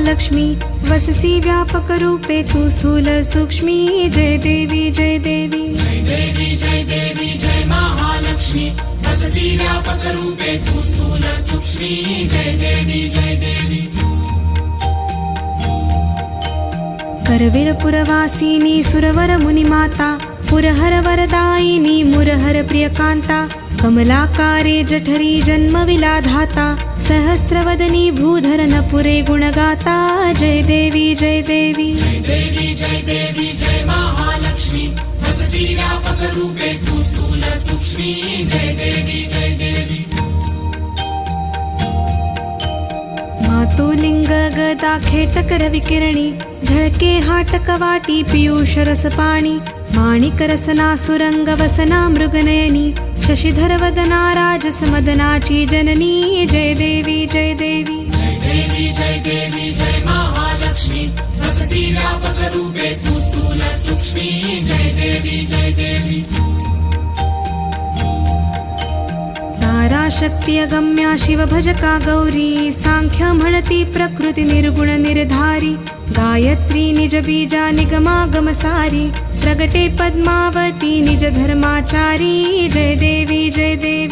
महालक्ष्मी वससी व्यापक रूपे तू स्थूल सूक्ष्मी जय देवी जय देवी जय देवी जय देवी जय महालक्ष्मी वससी व्यापक रूपे तू स्थूल सूक्ष्मी जय देवी जय देवी करवीर पुरवासिनी सुरवर मुनिमाता पुरहर वरदायिनी मुरहर प्रियकांता कमलाकारे जठरी जन्मविलाधाता सहस्रवदनी भूधरन पुरे गुणगाता जय देवी जय देवी जय देवी जय देवी जय महालक्ष्मी वससी व्यापक रूपे तू स्थूल सूक्ष्मी जय देवी जय देवी मातुलिंग गदा खेटक रविकिरणी झळके हाटक वाटी पीयूष रस पाणी माणिक रसना सुरंग वसना मृगनयनी शशिधर वदना राजस मदनाची जननी जय देवी जय देवी जय देवी जय देवी जय महालक्ष्मी वससी व्यापक रूपे तू स्थूल सूक्ष्मी जय देवी जय देवी तारा शक्ती अगम्या शिव भजका गौरी सांख्य म्हणती प्रकृती निर्गुण निर्धारी गायत्री निज बीजा निगमागम सारी प्रगटे पद्मावती निज धर्माचारी जय देवी जय देवी